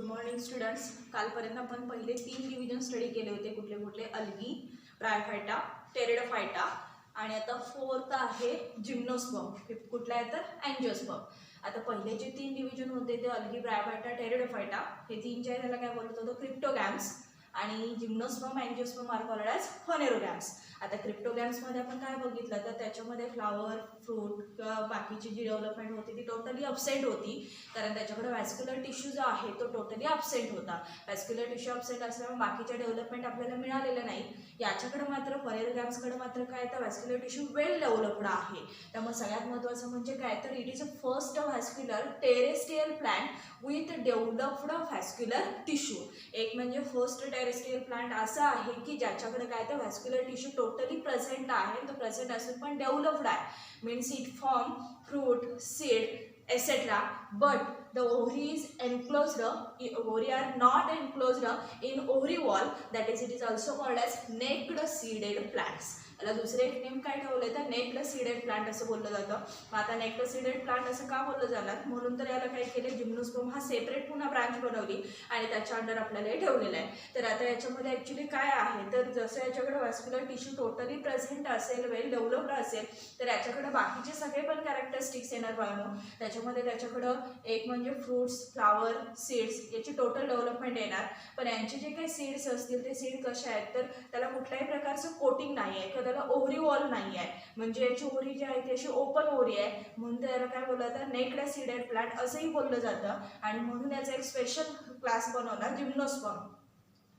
Morning students. कालपर्यंत आपण पहिले 3 डिव्हिजन स्टडी केले होते. कुठले कुठले? अल्गी, ब्रायोफायटा, टेरिडोफायटा आणि आता फोर्थ आहे जिम्नोस्पर्म. फिफ्थ कुठला आहे तर अँजिओस्पर्म. आता पहिले जे 3 डिव्हिजन होते ते अल्गी, ब्रायोफायटा, टेरिडोफायटा हे 3 जे आहे त्याला काय बोलत होतो? क्रिप्टोगॅम्स. आणि gymnosperm, angiosperm are called as phanerogams. आता क्रिप्टोगॅम्समध्ये आपण काय बघितलं तर त्याच्यामध्ये फ्लावर, फ्रूट किंवा बाकीची जी डेव्हलपमेंट होती ती टोटली अबसेंट होती, कारण त्याच्याकडे व्हॅस्क्युलर टिश्यू जो आहे तो टोटली अबसेंट होता. व्हॅस्क्युलर टिश्यू अबसेंट असल्यामुळे बाकीच्या डेव्हलपमेंट आपल्याला मिळालेलं नाही. याच्याकडे मात्र फोनेरोगॅम्सकडे मात्र काय तर व्हॅस्क्युलर टिश्यू वेल डेव्हलप्ड आहे. त्यामुळे सगळ्यात महत्त्वाचं म्हणजे काय तर it is a first vascular terrestrial plant with developed vascular tissue. एक म्हणजे फर्स्ट टेरेस्ट्रियल प्लांट असं आहे की ज्याच्याकडे काय तर व्हॅस्क्युलर टिश्यू टोटली प्रेझेंट आहे. तो प्रेझेंट असून पण डेव्हलप्ड आहे. Means it form fruit, seed etc. But the ovary is enclosed, ovary are not enclosed in ovary wall, that is it is also called as naked seeded plants. याला दुसरे एक name काय ठेवलं तर necked seeded plant असं बोललं जातं. मग आता नेक्ड सीडेड प्लांट असं का बोललं जाणार? म्हणून तर याला काय केलं, जिम्नोस्पर्म हा सेपरेट पुन्हा ब्रांच बनवली आणि त्याच्या अंडर आपल्याला हे ठेवलेलं आहे. तर आता याच्यामध्ये ॲक्च्युली काय आहे तर जसं याच्याकडे व्हॅस्क्युलर टिश्यू टोटली प्रेझेंट असेल, वेल डेव्हलप्ड असेल, तर याच्याकडे बाकीचे सगळे पण कॅरेक्टरिस्टिक्स येणार बाळांनो. त्याच्यामध्ये त्याच्याकडं एक म्हणजे फ्रूट्स, फ्लावर, सीड्स याची टोटल डेव्हलपमेंट येणार. पण यांचे जे काही सीड्स असतील ते सीड कसे आहेत तर त्याला कुठल्याही प्रकारचं कोटिंग नाही आहे, त्याला ओव्हरी वॉल नाही आहे. म्हणजे याची ओव्हरी जी आहे ती अशी ओपन ओव्हरी आहे. म्हणून त्याला काय बोललं तर नेक्ड सीडेड प्लांट असंही बोललं जातं. आणि म्हणून याचा एक स्पेशल क्लास बनवला जिम्नोस्पर्म.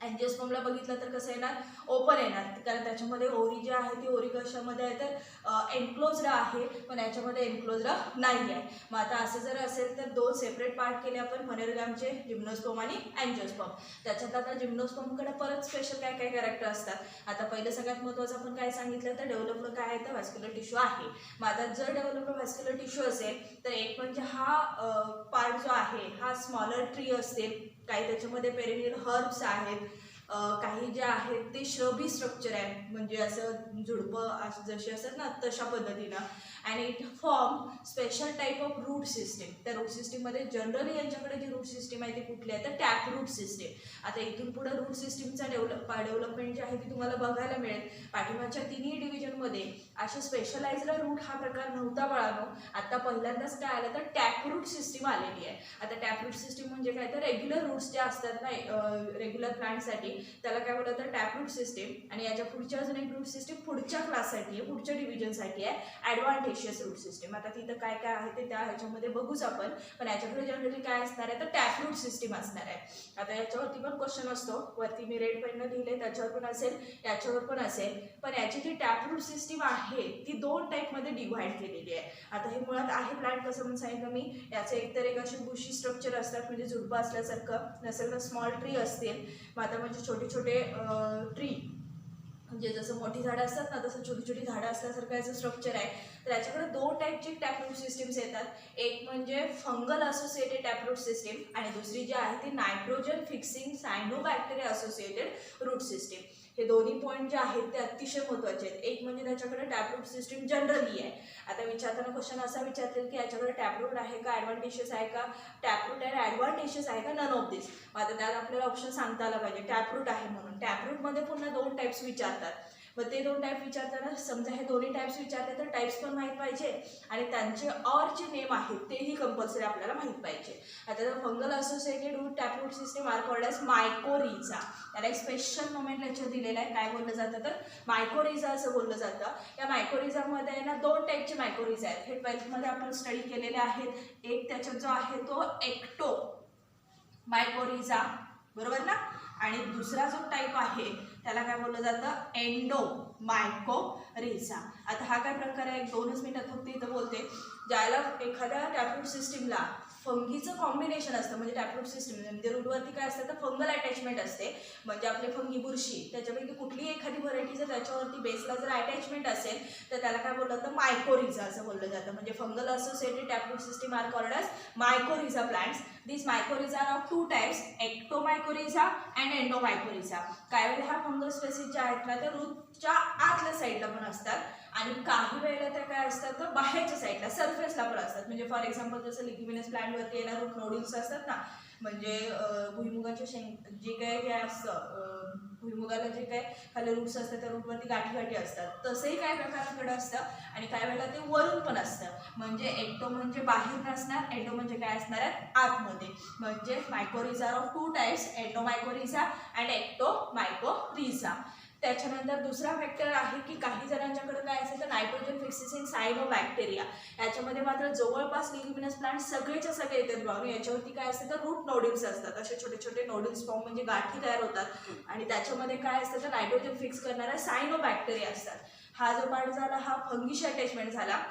अँजिओस्पर्मला बघितलं तर कसं येणार? ओपन येणार, कारण त्याच्यामध्ये ओव्हरी जी आहे ती ओव्हरी कशामध्ये आहे तर एनक्लोज्ड आहे, पण याच्यामध्ये एनक्लोज्ड नाही आहे. मग आता असं जर असेल तर 2 सेपरेट पार्ट केले आपण फोनेरोगॅमचे, जिम्नोस्पर्म आणि अँजिओस्पर्म. त्याच्यात आता जिम्नोस्पर्मकडे परत स्पेशल काय काय कॅरेक्टर असतात. आता पहिलं सगळ्यात महत्त्वाचं आपण काय सांगितलं तर डेव्हलप्ड काय आहे तर व्हॅस्क्युलर टिश्यू आहे. मग आता जर डेव्हलप्ड व्हॅस्क्युलर टिश्यू असेल तर एक म्हणजे हा पार्ट जो आहे हा स्मॉलर ट्री असतील, काही त्याच्यामध्ये पेरिनियल हर्ब्स आहेत, काही जे आहेत ते श्रबी स्ट्रक्चर आहे, म्हणजे असं झुडपं जशी असतात ना तशा पद्धतीनं. And it form special type of root system. त्या रूट सिस्टीममध्ये जनरली यांच्याकडे जी रूट सिस्टीम आहे ती कुठली आहे तर टॅप रूट सिस्टीम. आता इथून पुढे रूट सिस्टीमचा डेव्हलपमेंट जी आहे ती तुम्हाला बघायला मिळेल. पाठीमागच्या 3ही डिव्हिजनमध्ये अशा स्पेशलाइज्ड रूट हा प्रकार नव्हता बाळांनो. आता पहिल्यांदाच काय आलं तर टॅप रूट सिस्टीम आलेली आहे. आता टॅप रूट सिस्टीम म्हणजे काय तर रेग्युलर रूट्स जे असतात ना रेग्युलर प्लांटसाठी त्याला काय बोललं तर टॅप रूट सिस्टीम. आणि याच्या पुढच्या अजून एक रूट सिस्टीम पुढच्या क्लाससाठी आहे, पुढच्या डिव्हिजनसाठी आहे, ॲडव्हान्टेशियस रूट सिस्टीम. आता तिथं काय काय आहे ते त्या ह्याच्यामध्ये बघूच आपण. पण याच्याकडे जनरली काय असणार आहे तर टॅप रूट सिस्टीम असणार आहे. आता याच्यावरती पण क्वेश्चन असतो, वरती मी रेड पेननं लिहिले त्याच्यावर पण असेल, याच्यावर पण असेल. पण याची जी टॅप रूट सिस्टीम आहे ती 2 टाईपमध्ये डिव्हाइड केलेली आहे. आता हे मुळात आहे प्लांट कसं म्हणून सांगितलं मी, याचं एकतर एक अशी बुशी स्ट्रक्चर असतात म्हणजे झुडपं असल्यासारखं, नसेल तर स्मॉल ट्री असतील. मग आता म्हणजे छोटे छोटे ट्री म्हणजे जसं मोठी झाडं असतात ना तसं छोटी छोटी झाडं असल्यासारखं याचं स्ट्रक्चर आहे. तर याच्याकडे 2 टाईपची टॅपरूट सिस्टीम्स येतात. एक म्हणजे फंगल असोसिएटेड टॅपरूट सिस्टीम आणि दुसरी जी आहे ती nitrogen fixing cyanobacteria associated root system. हे दोन्ही पॉईंट जे आहेत ते अतिशय महत्त्वाचे आहेत. एक म्हणजे त्याच्याकडे टॅपरूट सिस्टीम जनरली आहे. आता विचारताना क्वेश्चन असा विचारतील की याच्याकडे टॅपरूट आहे का, ॲडव्हान्टेशियस आहे का, टॅपरूट आहे ॲडव्हान्टेशियस आहे का, नन ऑफ दिस. आता त्यात आपल्याला ऑप्शन सांगता आला पाहिजे टॅपरूट आहे म्हणून. टॅपरूटमध्ये पुन्हा 2 टाईप्स विचारतात. मग ते 2 टाईप विचारताना समजा हे दोन्ही टाईप्स विचारले तर टाईप्स पण माहीत पाहिजे आणि त्यांचे जे नेम आहेत तेही कंपल्सरी आपल्याला माहीत पाहिजे. आता जर fungal associated root taproot system are called as mycorrhiza. त्याला एक स्पेशल मोमेंट लेक्चर दिलेलं आहे. काय बोललं जातं तर मायकोरिझा असं बोललं जातं. या मायकोरिझामध्ये ना 2 टाईपचे मायकोरिझा आहेत. हे 12th आपण स्टडी केलेले आहेत. एक त्याच्यात जो आहे तो एक्टो मायकोरिझा, बरोबर ना, आणि दुसरा जो टाईप आहे त्याला काय बोललं जातं एंडो मायकोरिझा. आता हा काय प्रकार आहे 2च मिनिटात फक्त इथं बोलते. ज्याला एखाद्या टॅपरूट सिस्टीमला फंगीचं कॉम्बिनेशन असतं, म्हणजे टॅपरूट सिस्टीम म्हणजे रूटवरती काय असतं तर फंगल अटॅचमेंट असते. म्हणजे आपले फंगी बुरशी त्याच्यापैकी कुठलीही एखादी व्हरायटी जर त्याच्यावरती बेसला जर अटॅचमेंट असेल तर त्याला काय बोललं जातं मायकोरिझा असं बोललं जातं. म्हणजे fungal associated taproot system are called as mycorrhiza plants. This mycorrhiza are of 2 types, ectomycorrhiza and endomycorrhiza. काय वेळेला हा फंगल स्पेसिस जे आहेत ना त्या रूटच्या आतल्या साईडला पण असतात आणि काही वेळेला त्या काय असतात तर बाहेरच्या साईडला सरफेसला पण असतात. म्हणजे फॉर एक्झाम्पल जसं लिग्युमिनस प्लांटवरती येणार रूट नोड्यूल्स असतात ना, म्हणजे भुईमुगाच्या जे काय हे असतं भुईमुगाला जे काय खाली रूट्स असतात त्या रूटवरती गाठी गाठी असतात, तसंही काय प्रकाराकडे असतं. आणि काही वेळेला ते वरून पण असतं. म्हणजे एक्टो म्हणजे बाहेर नसणार, एटो म्हणजे काय असणार आहे आतमध्ये. म्हणजे मायकोरिझा ऑफ 2 टाइप्स, एटोमायकोरिझा अँड एक्टोमायकोरिझा. त्याच्यानंतर दुसरा फॅक्टर आहे की काही जणांच्याकडे काय असेल तर नायट्रोजन फिक्सेस इन सायनोबॅक्टेरिया. याच्यामध्ये मात्र जवळपास लिग्युमिनस प्लांट सगळेच्या सगळे येतात बघा. याच्यावरती काय असतं तर रूट नोड्यूल्स असतात. असे छोटे छोटे नोड्यूल्स फॉर्म म्हणजे गाठी तयार होतात आणि त्याच्यामध्ये काय असतं तर नायट्रोजन फिक्स करणाऱ्या सायनोबॅक्टेरिया असतात. हा जो पार्ट झाला हा फंगीशी अटॅचमेंट झाला,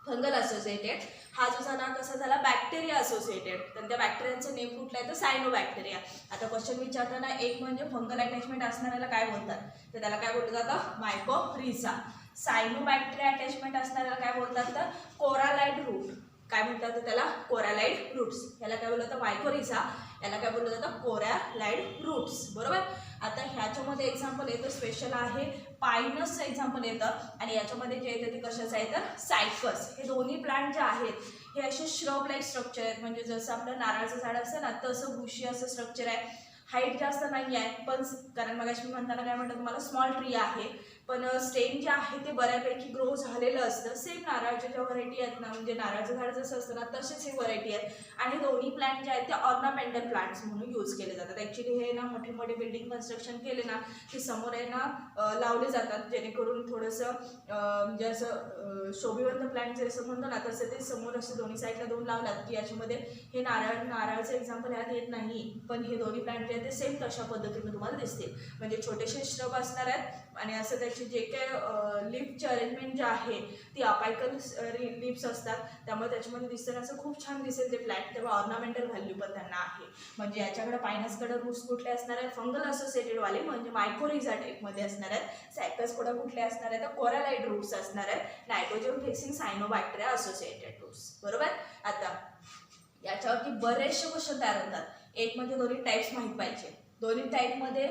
फंगल असोसिएटेड. हा जो झाला कसा झाला बॅक्टेरिया असोसिएटेड. तर त्या बॅक्टेरियाचं नेम कुठलं आहे तर सायनोबॅक्टेरिया. आता क्वेश्चन विचारताना एक म्हणजे फंगल अटॅचमेंट असणाऱ्याला काय बोलतात तर त्याला काय बोललं जातं मायकोरिझा. सायनोबॅक्टेरिया अटॅचमेंट असणाऱ्याला काय बोलतात तर कोरालाइड रूट. काय म्हणतात तर त्याला कोरालाइड रूट्स. याला काय बोललं जातं मायकोरिझा, याला काय बोललं जातं कोरालाइड रूट्स. बरोबर. आता ह्याच्यामध्ये एक्झाम्पल येतं स्पेशल आहे पायनसचं एक्झाम्पल येतं आणि याच्यामध्ये जे येतं ते कशाचं आहे तर सायकस. हे दोन्ही प्लांट जे आहेत हे असे श्रब लाईक स्ट्रक्चर आहेत. म्हणजे जसं आपलं नारळाचं झाड असतं ना तसं बुशी असं स्ट्रक्चर आहे. हाईट जास्त नाही आहे पण कारण मगाशी म्हणताना काय म्हणतात तुम्हाला स्मॉल ट्री आहे, पण स्टेम जे आहे ते बऱ्यापैकी ग्रो झालेलं असतं. सेम नारळाच्या ज्या व्हरायटी आहेत ना, म्हणजे नारळाचं झाड जसं असतं ना तसेच हे व्हरायटी आहेत. आणि दोन्ही प्लांट जे आहेत ते ऑर्नामेंटल प्लांट्स म्हणून यूज केले जातात. ॲक्च्युली हे ना मोठे मोठे बिल्डिंग कन्स्ट्रक्शन केले ना की समोर आहे ना लावले जातात, जेणेकरून थोडंसं म्हणजे असं शोभिवंत प्लांट जे असं म्हणतो ना तसं ते समोर असं दोन्ही साईडला दोन लावलात की याच्यामध्ये हे नारळाचं एक्झाम्पल यात येत नाही, पण हे दोन्ही प्लांट जे आहेत ते सेम तशा पद्धतीने तुम्हाला दिसतील. म्हणजे छोटेसे श्रब असणार आहेत आणि असं त्याचे जे काय लिफची अरेंजमेंट जे आहे ती अपायकल लिप्स असतात, त्यामुळे त्याच्यामध्ये दिसताना असं खूप छान दिसेल ते प्लॅट. तेव्हा ऑर्नामेंटल व्हॅल्यू पण त्यांना आहे. म्हणजे याच्याकडे पायनसकडे रूट्स कुठले असणार आहेत फंगल असोसिएटेड वाले म्हणजे मायकोरिझा टाईपमध्ये असणार आहेत. सायकसकडे कुठले असणार आहेत तर कोरालाइड रूट्स असणार आहेत, nitrogen fixing cyanobacteria associated roots. बरोबर. आता याच्यावरती बरेचसे क्वेश्चन तयार होतात. एक म्हणजे दोन्ही टाईप्स माहीत पाहिजे. दोन्ही टाईपमध्ये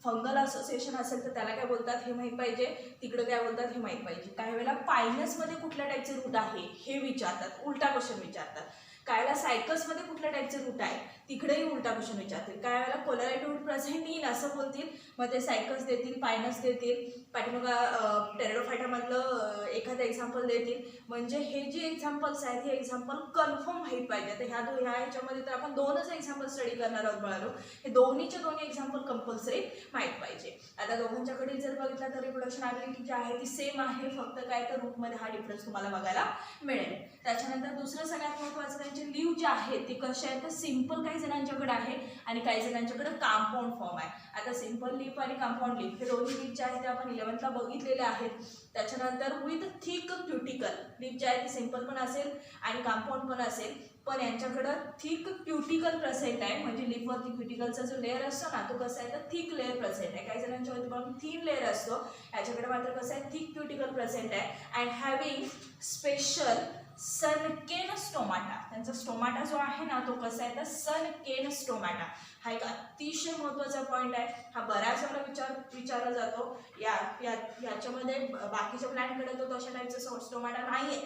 फंगल असोसिएशन असेल तर त्याला काय बोलतात हे माहीत पाहिजे, तिकडे काय बोलतात हे माहीत पाहिजे. काही वेळेला पायनसमध्ये कुठल्या टाईपचे रूट आहे हे विचारतात, उलटा क्वेश्चन विचारतात. काही वेळेला सायकसमध्ये कुठल्या टाईपचे रूट आहे तिकडेही उलटा क्वेश्चन विचारतील. काही वेळेला कोरालाइड रूट प्रेझेंट येईल असं बोलतील, मग ते सायकस देतील, पायनस देतील, पाठीमागा टेरेडोफायटामधलं एखादं एक्झाम्पल देतील. म्हणजे हे जे एक्झाम्पल्स आहेत हे एक्झाम्पल कन्फर्म माहीत पाहिजे. तर ह्या ह्याच्यामध्ये तर आपण दोनच एक्झाम्पल स्टडी करणार आहोत बाळांनो. हे दोन्हीचे दोन्ही एक्झाम्पल कंपल्सरी माहीत पाहिजे. आता दोघांच्याकडे जर बघितलं तर रिप्रोडक्शन ॲबिलिटी जी आहे ती सेम आहे, फक्त काय तर रूटमध्ये हा डिफरन्स तुम्हाला बघायला मिळेल. त्याच्यानंतर दुसरं सगळ्यात महत्त्वाचं त्यांचे लीव जे आहेत ते कसे आहेत तर सिम्पल काही जणांच्याकडे आहे आणि काही जणांच्याकडे कंपाऊंड फॉर्म आहे. आता सिम्पल लीफ आणि कंपाऊंड लीफ हे दोन्ही लीफ जे आहेत ते आपण 11th ला बघितलेले आहेत. त्याच्यानंतर विथ थिक क्युटिकल लीफ जे आहे ते सिम्पल पण असेल आणि कंपाऊंड पण असेल, पण यांच्याकडं थिक क्युटिकल प्रेझेंट आहे. म्हणजे लीफवरती क्युटिकलचा जो लेअर असतो ना तो कसा आहे तर थिक लेअर प्रेझेंट आहे. काही जणांच्यावरती पण थिन लेअर असतो, याच्याकडे मात्र कसं आहे थिक क्युटिकल प्रेझेंट आहे. And having special सनकेन stomata. त्यांचा स्टोमाटा जो आहे ना तो कसा आहे तर सनकेन स्टोमाटा. हा एक अतिशय महत्त्वाचा पॉईंट आहे. हा बऱ्याच वेळा विचारला जातो. याच्यामध्ये बाकीच्या प्लॅनकडे तो तशा टाईपचा स्टोमाटा नाही आहे.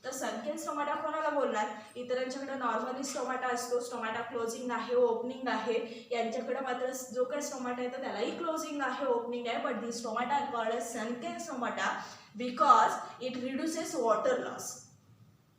तर सनकेन स्टोमाटा कोणाला बोलणार, इतरांच्याकडे नॉर्मली स्टोमाटा असतो, स्टोमाटा क्लोजिंग आहे ओपनिंग आहे. यांच्याकडे मात्र जो काही स्टोमाटा आहे तर त्यालाही क्लोजिंग आहे ओपनिंग आहे. But this stomata are called as sunken stomata because it reduces water loss.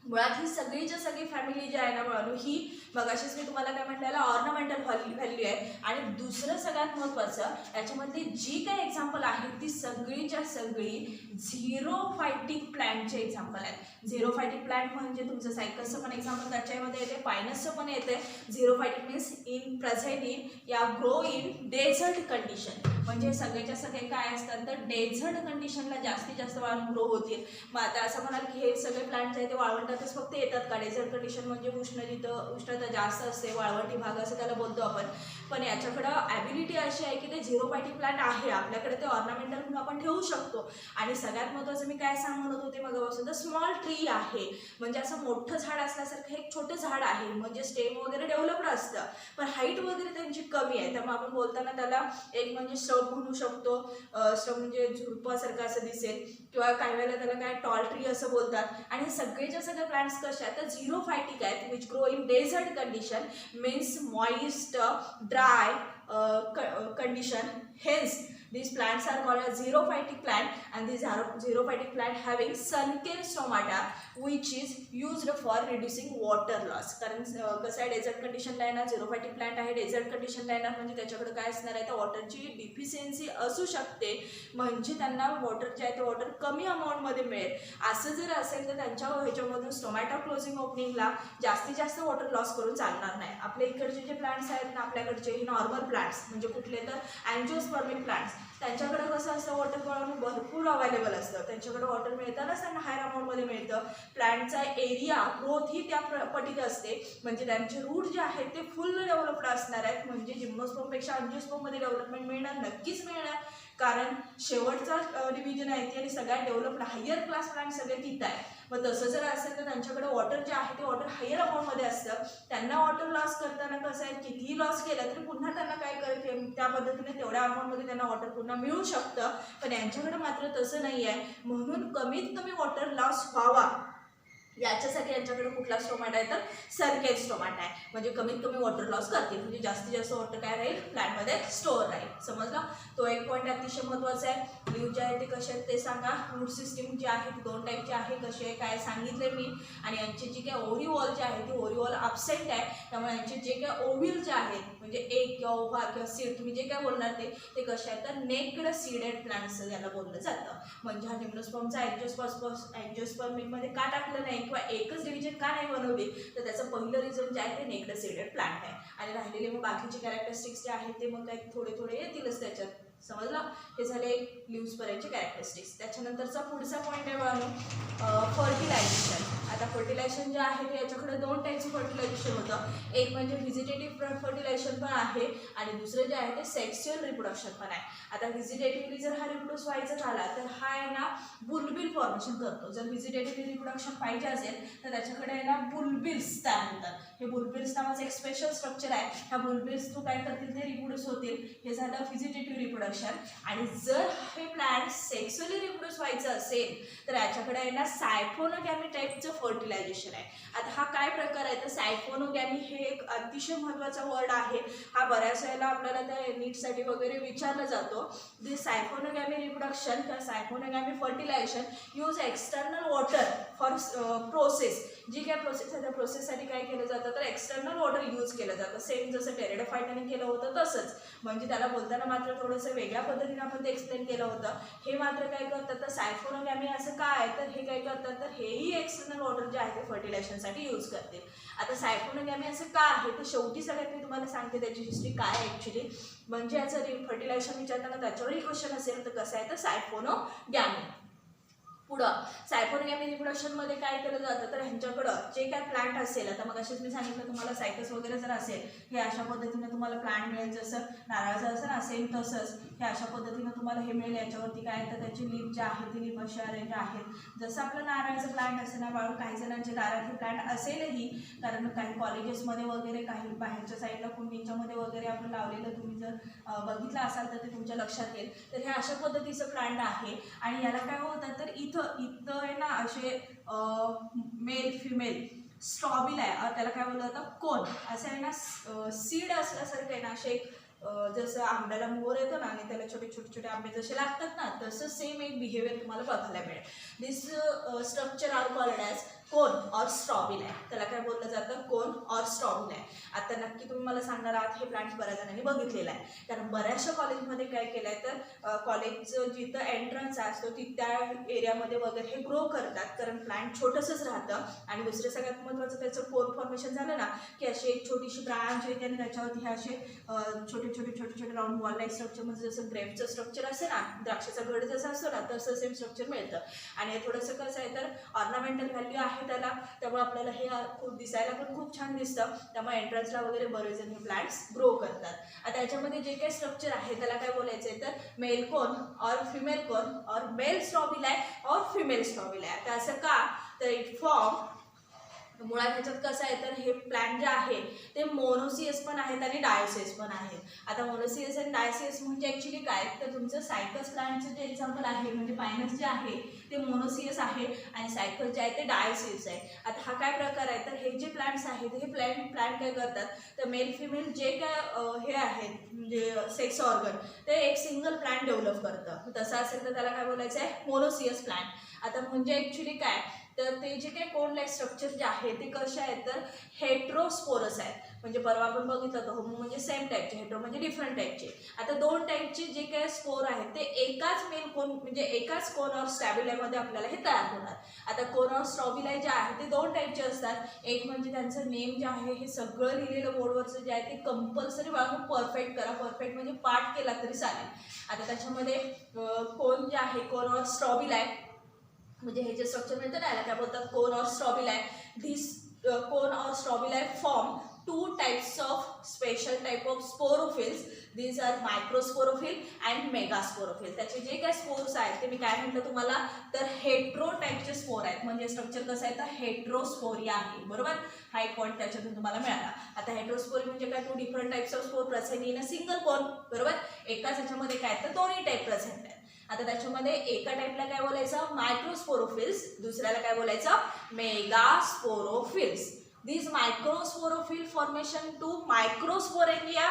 मुळात ही सगळीच्या सगळी फॅमिली जी आहे ना मुळात ही मगाशीच मी तुम्हाला काय म्हटलेलं ऑर्नामेंटल व्हॅल्यू आहे. आणि दुसरं सगळ्यात महत्त्वाचं याच्यामधली जी काही एक्झाम्पल आहेत ती सगळीच्या सगळी झिरोफायटिक प्लॅन्टचे एक्झाम्पल आहेत. झिरोफायटिक प्लॅन्ट म्हणजे तुमचं सायकसचं पण एक्झाम्पल त्याच्यामध्ये येते, पायनसचं पण येते. झिरोफायटिक मीन्स इन प्रेझेंट इन या ग्रो इन डेझर्ट कंडिशन. म्हणजे सगळेच्या सगळे काय असतात तर डेझर्ट कंडिशनला जास्तीत जास्त वाळून ग्रो होतील. मग आता असं म्हणाल की हे सगळे प्लांट जे आहे ते वाळवंटात भागातच फक्त येतात का? डेझर्ट कंडिशन म्हणजे जिथं उष्णता जास्त असते, वाळवंटी भाग असं त्याला बोलतो आपण. पण याच्याकडं ॲबिलिटी अशी आहे की ते झिरोफायटिक प्लांट आहे आपल्याकडे, ते ऑर्नामेंटल म्हणून आपण ठेवू शकतो. आणि सगळ्यात महत्त्वाचं मी काय म्हणत होते मगापासून, तर स्मॉल ट्री आहे, म्हणजे असं मोठं झाड असल्यासारखं एक छोटं झाड आहे, म्हणजे स्टेम वगैरे डेव्हलप्ड असतं, पण हाईट वगैरे त्यांची कमी आहे. त्यामुळे आपण बोलताना त्याला एक म्हणजे श्रब म्हणू शकतो. श्रब म्हणजे झुडपासारखं असं दिसेल, किंवा काही वेळेला त्याला काय टॉल ट्री असं बोलतात. आणि सगळेच्या सगळे प्लांट्स कसे आहेत तर झिरोफायटिक आहेत, which grow in desert condition, means moist dry condition. Hence these plants are called as xerophytic plant, and these xerophytic plant having sun-kale stomata which is used for reducing water loss. कारण कसं आहे, dessert कंडिशनला आहे ना, झिरोफायटिक plant आहे, dessert कंडिशनला आहे ना, म्हणजे त्याच्याकडे काय असणार आहे तर वॉटरची डिफिशियन्सी असू शकते, म्हणजे त्यांना वॉटर जे आहे ते वॉटर कमी अमाऊंटमध्ये मिळेल. असं जर असेल तर त्यांच्या ह्याच्यामधून स्टोमॅटो क्लोजिंग ओपनिंगला जास्तीत जास्त वॉटर लॉस करून चालणार नाही. आपल्या इकडचे जे प्लांट्स आहेत ना, आपल्याकडचे हे नॉर्मल प्लांट्स म्हणजे कुठले तर अँजिओस्पर्मिक प्लांट्स, त्यांच्याकडे कसं असतं वॉटर भरपूर अवेलेबल असतं, त्यांच्याकडे वॉटर मिळतानाच त्यांना हायर अमाऊंटमध्ये मिळतं. प्लांटचा एरिया ग्रोथ ही त्या पटीत असते, म्हणजे त्यांचे रूट जे आहेत ते फुल डेव्हलप्ड असणार आहेत, म्हणजे जिम्नोस्पर्मपेक्षा अँजिओस्पर्ममध्ये डेव्हलपमेंट मिळणार, नक्कीच मिळणार, कारण शेवटचा डिव्हिजन आहे ती आणि सगळ्यात डेव्हलप्ड हायर क्लास प्लांट सगळे तिथं आहे. मग तसं जर असेल तर त्यांच्याकडे वॉटर जे आहे ते वॉटर हायर अमाऊंटमध्ये असतं. त्यांना वॉटर लॉस करताना कसं आहे, कितीही लॉस केलं तरी पुन्हा त्यांना काय करेल त्या पद्धतीने तेवढ्या अमाऊंटमध्ये त्यांना वॉटर पुन्हा मिळू शकतं. पण यांच्याकडे मात्र तसं नाही आहे, म्हणून कमीत कमी वॉटर लॉस व्हावा याच्यासाठी यांच्याकडे कुठला स्टोमॅटा आहे तर सन-केल स्टोमॅटा आहे, म्हणजे कमीत कमी वॉटर लॉस करतील, म्हणजे जास्तीत जास्त वॉटर काय राहील प्लॅन्टमध्ये स्टोअर राहील. समजला? तो एक पॉईंट अतिशय महत्त्वाचा आहे. लीव्ह जे आहे ते कसे आहेत ते सांगा. रूट सिस्टीम जी आहे ती दोन टाईपची आहे, कशी आहे काय सांगितले मी. आणि यांची जी काय ओव्हिवॉल जी आहे ती ओव्हिवॉल अपसेंट आहे, त्यामुळे यांचे जे काय ओव्हिल जे आहेत म्हणजे एक किंवा ओव्हा किंवा सीड तुम्ही जे काय बोलणार ते कसे आहेत तर नेक्ड सीडेड प्लांट्स याला बोललं जातं. म्हणजे हा जिम्नोस्पर्मचा अँजिओस्पर्मिकमध्ये का टाकलं नाही किंवा एकच डिव्हिजन का नाही बनवली, तर त्याचं पहिलं रिझन जे आहे ते नेक्ड सीडेड प्लांट आहे. आणि राहिलेले मग बाकीचे कॅरेक्टरिस्टिक्स जे आहेत ते मग काही थोडे येतीलच त्याच्यात. समजलं? हे झाले लिव्हजपर्यंतचे कॅरेक्टरिस्टिक्स. त्याच्यानंतरचा पुढचा पॉईंट आहे बघा फर्टिलायझेशन. आता फर्टिलायझेशन जे आहे ते याच्याकडे दोन टाईपचं फर्टिलायझेशन होतं. एक म्हणजे व्हिजिटेटिव्ह फर्टिलायझेशन पण आहे आणि दुसरं जे आहे ते सेक्स्युअल रिप्रोडक्शन पण आहे. आता व्हिजिटेटिव्हली जर हा रिप्रोड्यूस व्हायचा झाला तर हा आहे ना बुलबिल फॉर्मेशन करतो. जर व्हिजिटेटिव्हली रिप्रोडक्शन पाहिजे असेल तर त्याच्याकडे आहे ना बुलबिल्स तयार होतात. हे बुलबिल्स नावाचं एक स्पेशल स्ट्रक्चर आहे. ह्या बुलबिल्स तो काय करतील ते रिप्रोड्यूस होतील. हे झालं व्हिजिटेटिव्ह रिप्रोडक्शन. आणि जर हे प्लांट सेक्स्युअली रिप्रोड्यूस व्हायचं असेल तर याच्याकडे आहे ना सायफोनोगॅमी टाईपचं फर्टिलायझेशन आहे. आता हा काय प्रकार आहे तर सायफोनोगॅमी हे एक अतिशय महत्त्वाचा वर्ड आहे. हा बऱ्याच वेळेला आपल्याला त्या नीटसाठी वगैरे विचारला जातो. दिस सायफोनोगॅमी रिप्रोडक्शन किंवा siphonogamy fertilization use external water for process. जी काय प्रोसेस आहे त्या प्रोसेससाठी काय केलं जातं तर एक्सटर्नल वॉटर यूज केलं जातं. सेम जसं टेरेडोफायटाने केलं होतं तसंच, म्हणजे त्याला बोलताना मात्र थोडंसं वेगळ्या पद्धतीने आपण ते एक्सप्लेन केलं होतं. हे मात्र काय करतात तर सायफोनोगॅमी असं काय आहे तर हे काय करतात तर हेही एक्सटर्नल वॉटर जे आहे ते फर्टिलायझेशनसाठी यूज करतील. आता सायफोनोगॅमी असं का आहे तर शेवटी सगळ्यात मी तुम्हाला सांगते त्याची हिस्ट्री काय आहे ॲक्च्युली. म्हणजे याचं फर्टिलायझेशन विचारताना त्याच्यावरही क्वेश्चन असेल तर कसं आहे तर सायफोनोगॅमी. पुढं सायफोनोगॅमी रिप्रोडक्शनमध्ये काय केलं जातं तर ह्यांच्याकडं जे काय प्लांट असेल, आता मग असेच मी सांगितलं तुम्हाला सायकस वगैरे जर असेल हे अशा पद्धतीने तुम्हाला प्लांट मिळेल, जसं नारळाचं असं ना सेम तसंच हे अशा पद्धतीनं तुम्हाला हे मिळेल. याच्यावरती काय तर त्याची लीफ जी आहे ती लीफ अशी अरेंज आहेत. जसं आपलं नारळाचं प्लांट असेल ना बाळू, काही जणांचे दारात हे प्लांट असेलही, कारण काही कॉलेजेसमध्ये वगैरे काही बाहेरच्या साईडला कुंडीच्यामध्ये वगैरे आपण लावलेलं तुम्ही जर बघितलं असाल तर ते तुमच्या लक्षात येईल. तर हे अशा पद्धतीचं प्लांट आहे. आणि याला काय होतं तर इथं आहे ना असे मेल फिमेल स्ट्रॉबिल आहे, त्याला काय बोललं जातं कोन असं आहे ना, सीड असल्यासारखं आहे ना, असे जसं आंब्याला मोर येतो ना आणि त्याला छोटे छोटे आंबे जसे लागतात ना तसं सेम एक बिहेवियर तुम्हाला बघायला मिळेल. This structure are called as cone or strobili आहे. त्याला काय बोललं जातं कोन ऑर स्ट्रॉबिल आहे. आता नक्की तुम्ही मला सांगणार आहात हे प्लांट्स बऱ्याच जणांनी बघितलेलं आहे, कारण बऱ्याचशा कॉलेजमध्ये काय केलं आहे तर कॉलेजचं जिथं एंट्रन्स असतो त्या एरियामध्ये वगैरे हे ग्रो करतात, कारण प्लांट छोटंसंच राहतं. आणि दुसरं सगळ्यात महत्त्वाचं त्याचं कोन फॉर्मेशन झालं ना की अशी एक छोटीशी ब्रांच येते आणि त्याच्यावरती हे असे छोटे राऊंड वॉल लाईक स्ट्रक्चर, म्हणजे जसं ग्रेपचं स्ट्रक्चर असतं ना, द्राक्षाचा घड जसा असतो ना तसं सेम स्ट्रक्चर मिळतं. आणि हे थोडंसं कसं आहे तर ऑर्नामेंटल व्हॅल्यू आहे आहे त्याला, त्यामुळे आपल्याला हे खूप दिसायला पण खूप छान दिसतं. त्यामुळे एंट्रन्सला वगैरे बरेच जण हे प्लांट्स ग्रो करतात. आता याच्यामध्ये जे काही स्ट्रक्चर आहे त्याला काय बोलायचं आहे तर मेल कोन और फिमेल कोन और मेल स्ट्रॉबिलाय और फिमेल स्ट्रॉबिलाय. आता असं का तर इट फॉर्म मुळात ह्याच्यात कसं आहे तर हे प्लांट जे आहे ते मोनोसियस पण आहेत आणि डायोसियस पण आहेत. आता मोनोसियस आणि डायोसियस म्हणजे ॲक्च्युली काय तर तुमचं सायकस प्लांटचं जे एक्झाम्पल आहे म्हणजे पायनस जे आहे ते मोनोसियस आहे आणि सायकस जे आहे ते डायोसियस आहे. आता हा काय प्रकार आहे तर हे जे प्लांट्स आहेत हे प्लांट काय करतात तर मेल फिमेल जे काय हे आहेत म्हणजे सेक्स ऑर्गन ते एक सिंगल प्लांट डेव्हलप करतं. तसं असेल तर त्याला काय बोलायचं आहे मोनोसियस प्लांट. आता म्हणजे ॲक्च्युली काय तर ते जे काही कोन लाईक स्ट्रक्चर जे आहे ते कसे आहेत तर हेट्रोस्पोरस आहेत. म्हणजे परवा आपण बघितलं तर होमो म्हणजे सेम टाईपचे, हेट्रो म्हणजे डिफरंट टाईपचे. आता दोन टाईपचे जे काही स्पोर आहेत ते एकाच मेल कोन म्हणजे एकाच कोन ऑर स्टॅबिलायमध्ये आपल्याला हे तयार होणार. आता कोन ऑर स्टॅबिलाय जे आहे ते दोन टाईपचे असतात. एक म्हणजे त्यांचं नेम जे आहे हे सगळं लिहिलेलं बोर्डवरचं जे आहे ते कंपल्सरी बाळगून परफेक्ट करा. परफेक्ट म्हणजे पाठ केला तरी चालेल. आता त्याच्यामध्ये कोन जे आहे कोन ऑर स्टॅबिलाय म्हणजे हे जे स्ट्रक्चर मिळतं ना याला काय बोलतात cone or strobili. This cone or strobili form two types of special type of sporophylls. These are microsporophyll and megasporophyll. त्याचे जे काय स्पोर्स आहेत ते मी काय म्हटलं तुम्हाला तर हेट्रो टाईपचे स्पोर आहेत. म्हणजे स्ट्रक्चर कसं आहे तर हेट्रोस्पोरिया आहे. बरोबर, हा एक पॉईंट त्याच्यातून तुम्हाला मिळाला. आता हेट्रोस्पोरी म्हणजे काय two different types of spore present in a single cone. बरोबर, एकाच याच्यामध्ये काय तर दोन्ही टाईप प्रेझेंट आहेत. आता त्याच्यामध्ये एका टाईपला काय बोलायचं मायक्रोस्पोरोफिल्स, दुसऱ्याला काय बोलायचं मेगास्पोरोफिल्स. These microsporophyll formation to microsporangia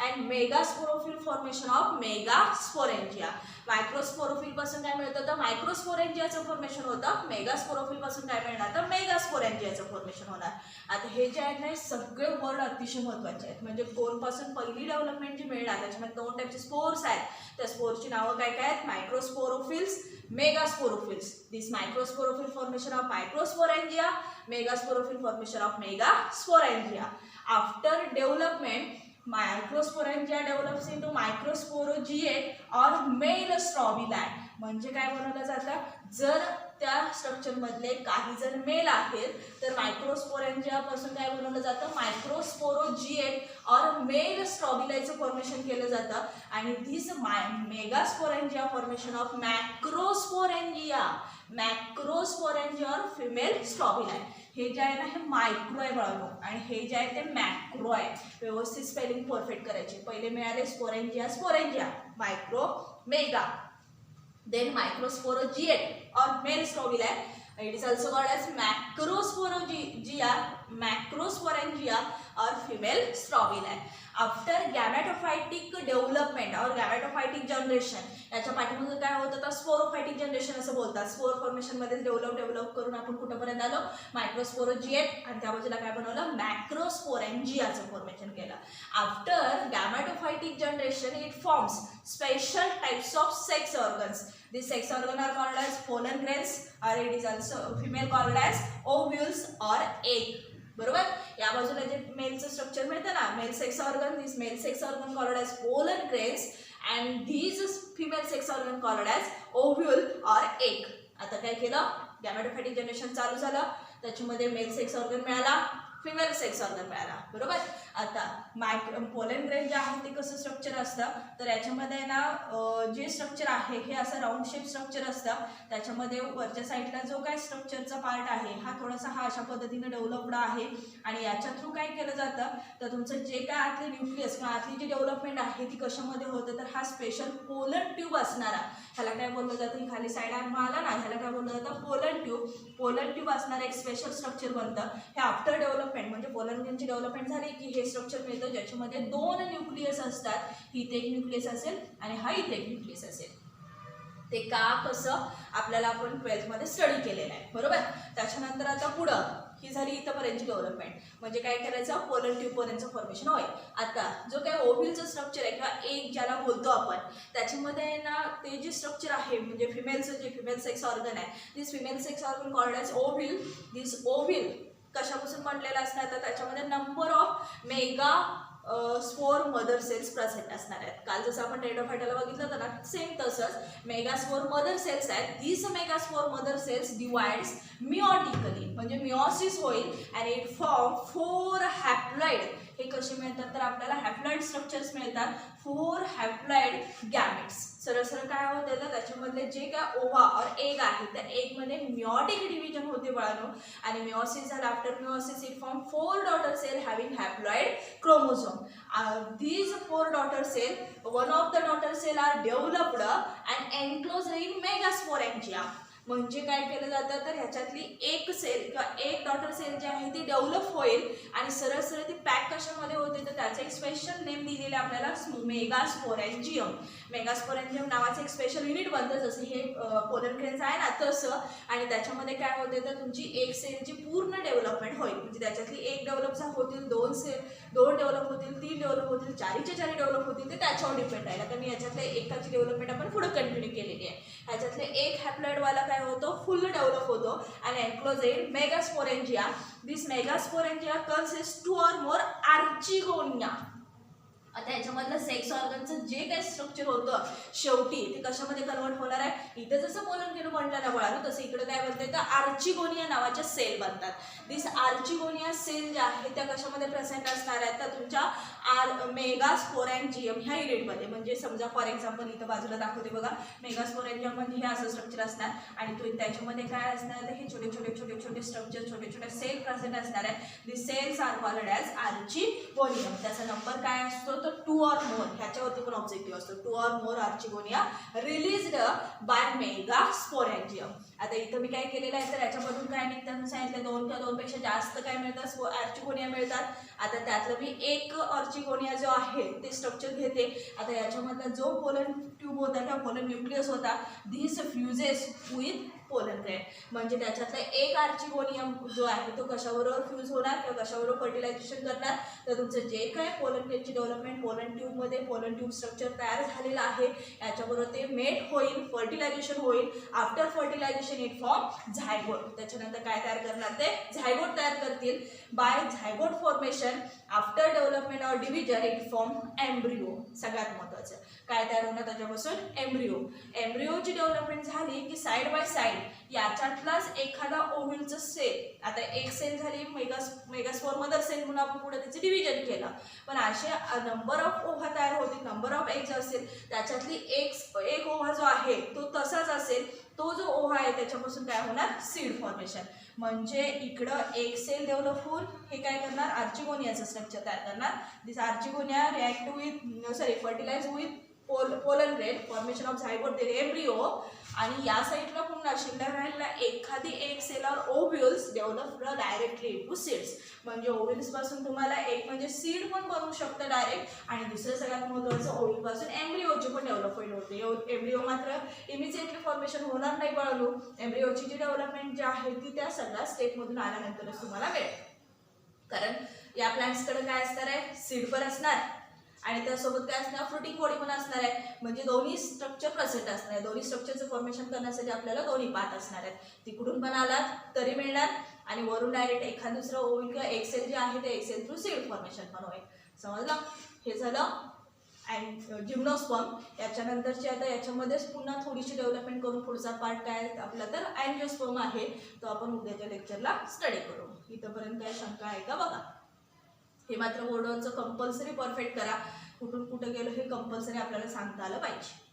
and megasporophyll formation of megasporangia. मायक्रोस्पोरोफिल पासून काय मिळतं तर मायक्रोस्पोरेंजियाचं फॉर्मेशन होतं. मेगास्पोरोफिल पासून काय मिळणार तर मेगास्पोरेंजियाचं फॉर्मेशन होणार. आता हे जे आहेत ना सगळे वर्ड अतिशय महत्त्वाचे आहेत. म्हणजे कोनपासून पहिली डेव्हलपमेंट जी मिळणार त्याच्यामध्ये दोन टाईपचे स्पोर्स आहेत. त्या स्पोर्सची नावं काय काय आहेत मायक्रोस्पोरोफिल्स megasporophyll. This microsporophyll formation of microsporangia, megasporophyll formation of megasporangia. After development, microsporangia develops into microsporogiate or male strobili. म्हणजे काय बनवलं जातं जर त्या स्ट्रक्चरमधले काही जण मेल आहेत तर मायक्रोस्पोरेंजिया पासून काय बनवलं जातं मायक्रोस्पोरोजिएट और मेल स्ट्रॉबिलायचं फॉर्मेशन केलं जातं. आणि धिस मेगास्पोरेंजिया फॉर्मेशन ऑफ मॅक्रोस्पोरेंजिया और फिमेल स्ट्रॉबिलाय. हे जे आहे ना हे मायक्रो आहे बाळगो आणि हे जे आहे ते मॅक्रो आहे. व्यवस्थित स्पेलिंग परफेक्ट करायचे. पहिले मिळाले sporangia micro mega, then microsporogiate or male strobili. It is also called as macrosporangia or female strobili. After gametophytic development or gametophytic generation, याच्या पाठीमागे काय होतं तर स्पोरोफायटिक जनरेशन असं बोलतात. स्पोर फॉर्मेशन मध्ये डेव्हलप करून आपण कुठपर्यंत आलो मायक्रोस्पोरोजिएट आणि त्या बाजूला काय बनवलं मॅक्रोस्पोरेंजियाचं फॉर्मेशन केलं. After gametophytic generation it forms special types of sex organs. These sex organs are called as pollen grains or it is also female called as ovules or egg. बरोबर, या बाजूला जे मेलचं स्ट्रक्चर मिळतं ना male sex organ, this male sex organ called as pollen grains and these female sex organ called as ovule or egg. आता काय केलं gametophytic generation चालू झालं त्याच्यामध्ये मेल सेक्स ऑर्गन मिळाला फिमेल सेक्स ऑर्गन मिळाला. बरोबर, आता पोलन ग्रेन जे आहे ते कसं स्ट्रक्चर असतं तर याच्यामध्ये ना जे स्ट्रक्चर आहे हे असं राऊंड शेप स्ट्रक्चर असतं. त्याच्यामध्ये वरच्या साईडला जो काय स्ट्रक्चरचा पार्ट आहे हा थोडासा हा अशा पद्धतीने डेव्हलप्ड आहे आणि याच्या थ्रू काय केलं जातं तर तुमचं जे काय आतले न्यूक्लियस किंवा आतली जी डेव्हलपमेंट आहे ती कशामध्ये होतं तर हा स्पेशल पोलन ट्यूब असणारा ह्याला काय बोललं जातं ही खाली साईड आर्म आला ना ह्याला काय बोललं जातं पोलन ट्यूब. पोलन ट्यूब असणारं एक स्पेशल स्ट्रक्चर बनतं. हे आफ्टर डेव्हलपमेंट म्हणजे पोलन ग्रेनची डेव्हलपमेंट झाली की हे स्ट्रक्चर मिळतं ज्याच्यामध्ये दोन न्यूक्लियस असतात. ही इथे एक न्यूक्लियस असेल आणि हा इथे एक न्यूक्लियस असेल. ते का कसं आपल्याला आपण 12th मध्ये स्टडी केलेलं आहे. बरोबर, त्याच्यानंतर आता पुढं ही झाली इथंपर्यंतची डेव्हलपमेंट. म्हणजे काय करायचं पोलन ट्यूब पर्यंतचं फॉर्मेशन होईल. आता जो काय ओव्ह्यूलचं स्ट्रक्चर आहे किंवा एक ज्याला बोलतो आपण त्याच्यामध्ये ना ते जे स्ट्रक्चर आहे म्हणजे फिमेलचं जे फिमेल सेक्स ऑर्गन आहे this female sex organ called as ovule. This ovule कशापासून बनलेलं असणार तर त्याच्यामध्ये number of mega spore mother cells present असणार आहेत. काल जसं आपण टेरिडोफायटाला बघितलं होतं ना, सेम तसंच मेगास्पोर मदर सेल्स आहेत. These megaspore mother cells divides meiotically, म्हणजे मिओसिस होईल अँड इट फॉर्म 4 हॅप्लॉइड. हे कसे मिळतात तर आपल्याला हॅप्लॉइड स्ट्रक्चर्स मिळतात, 4 हॅप्लॉइड गॅमेट्स. सरळ सरळ काय होते तर त्याच्यामधले जे काय ओव्हा और एग आहे त्या एग मध्ये मिओटिक डिव्हिजन होते बाळांनो, आणि मिओसिस झाला. After meiosis it form 4 daughter cell having haploid chromosome. These 4 daughter cell, one of the daughter cell are developed and enclosed in megasporangia. म्हणजे काय केलं जातं तर ह्याच्यातली एक सेल किंवा एक डॉटर सेल जी आहे ती डेव्हलप होईल आणि सरळ सरळ ती पॅक कशामध्ये होते तर त्याचं एक स्पेशल नेम दिलेलं आहे आपल्याला, मेगास्पोरॅन्जियम. मेगास्पोरॅन्जियम नावाचं एक स्पेशल युनिट बनतं, जसं हे पोलन ग्रेन्स आहे ना तसं. आणि त्याच्यामध्ये काय होते तर तुमची एक सेलची पूर्ण डेव्हलपमेंट होईल. म्हणजे त्याच्यातली एक डेव्हलप होतील, 2 डेव्हलप होतील, 3 डेव्हलप होतील, 4च्या 4 डेव्हलप होतील, ते त्याच्यावर डिपेंड आहे. आता मी याच्यातले एकाची डेव्हलपमेंट आपण पुढे कंटिन्यू केलेली आहे. ह्याच्यातले एक हॅप्लॉइडवाला काय होतो फुल डेव्हलप होतो आणि enclose in megasporangia. This megasporangia consist 2 or more archegonia. आता याच्यामधलं सेक्स ऑर्गनचं जे काही स्ट्रक्चर होतं शेवटी ते कशामध्ये कन्वर्ट होणार आहे. इथं जसं पोलन गेलो म्हटलं ना बाळांनो, तसं इकडे काय बनतं तर आर्चिगोनिया नावाच्या सेल बनतात. दिस आर्चिगोनिया सेल ज्या आहेत त्या कशामध्ये प्रेझेंट असणार आहेत तर तुमच्या मेगास्पोरॅन्जियम ह्या युनिटमध्ये. म्हणजे समजा फॉर एक्झाम्पल इथं बाजूला दाखवते बघा, मेगास्पोरॅन्जियम म्हणजे हे असं स्ट्रक्चर असणार आणि त्याच्यामध्ये काय असणार तर हे छोटे छोटे छोटे छोटे स्ट्रक्चर, छोटे छोटे सेल प्रेझेंट असणार आहेत. This cells are called as archegonium. त्याचा नंबर काय असतो 2 or more, ह्याच्यावरती पण ऑब्जेक्टिव्ह असतो. 2 or more archegonia released by megasporangium. आता इथं मी काय केलेलं आहे तर याच्यामधून काय निघतं सांगितलं, 2 किंवा 2 पेक्षा जास्त काय मिळतात आर्चिगोनिया मिळतात. आता त्यातलं मी एक आर्चिगोनिया जो आहे ते स्ट्रक्चर घेते. आता याच्यामधला जो पोलन ट्यूब होता किंवा पोलन न्यूक्लियस होता, दिस फ्युजेस विथ पोलन ग्रेन. म्हणजे त्याच्यातला एक आर्चिगोनियम जो आहे तो कशाबरोबर फ्यूज होणार किंवा कशाबरोबर फर्टिलायझेशन करणार तर तुमचं जे काय पोलन ग्रेनची डेव्हलपमेंट पोलन ट्यूबमध्ये पोलन ट्यूब स्ट्रक्चर तयार झालेलं आहे याच्याबरोबर ते मेट होईल, फर्टिलायझेशन होईल. After fertilisation it form zygote. त्याच्यानंतर काय तयार करणार ते झायगोट तयार करतील. By zygote formation after development or division it form embryo. सगळ्यात महत्त्वाचं काय तयार होणार त्याच्यापासून एम्ब्रिओ. एम्ब्रिओची डेव्हलपमेंट झाली की साईड बाय साईड याच्यातलाच एखादा ओव्हिलचं सेल. आता एक सेल झाली मेगास्पोर मदर सेल म्हणून आपण पुढे त्याचे डिव्हिजन केलं, पण असे नंबर ऑफ ओव्हा तयार होतील, नंबर ऑफ एग्ज असेल. त्याच्यातली एक ओव्हा जो आहे तो तसाच असेल. तो जो ओव्हा आहे त्याच्यापासून काय होणार सीड फॉर्मेशन. म्हणजे इकडं एक सेल डेव्हलप होऊन हे काय करणार आर्चिगोनियाचं स्ट्रक्चर तयार करणार. This archegonia react with fertilise with pollen grain formation of zygote embryo. आणि या साईडला पुन्हा शिल्लक राहिलेला एखादी एक सेलर ovules develop directly to seeds. म्हणजे ओव्ह्युल्स पासून तुम्हाला एक म्हणजे सीड पण बनवू शकतं डायरेक्ट, आणि दुसरं सगळ्यात महत्त्वाचं ओव्ह्युल पासून एम्ब्रिओची पण डेव्हलपमेंट होते. एम्ब्रिओ मात्र इमिजिएटली फॉर्मेशन होणार नाही बाळांनो. एम्ब्रिओची जी डेव्हलपमेंट जी आहे ती त्या सगळ्या स्टेपमधून आल्यानंतरच तुम्हाला मिळेल. कारण या प्लांट्सकडे काय असणार आहे सीड पण असणार आणि त्यासोबत काय असणार फ्रुटिंग बॉडी पण असणार आहे. म्हणजे दोन्ही स्ट्रक्चर प्रेझेंट असणार आहे. दोन्ही स्ट्रक्चरचं फॉर्मेशन करण्यासाठी आपल्याला दोन्ही पाथ असणार आहेत. तिकडून पण आलात तरी मिळणार आणि वरून डायरेक्ट एखाद दुसरं ओव्हिल किंवा एक्सेल जे आहे ते एक्सेल थ्रू सीड फॉर्मेशन पण होईल. समजलं. हे झालं अँड जिम्नोस्पर्म. याच्यानंतरची आता याच्यामध्येच पुन्हा थोडीशी डेव्हलपमेंट करून पुढचा पार्ट काय आपला तर अँजिओस्पर्म आहे, तो आपण उद्याच्या लेक्चरला स्टडी करू. इथंपर्यंत काय शंका आहे का बघा. हे मात्र बोर्डवरचं कंपल्सरी परफेक्ट करा. कुठून कुठं गेलो हे कंपल्सरी आपल्याला सांगता आलं पाहिजे.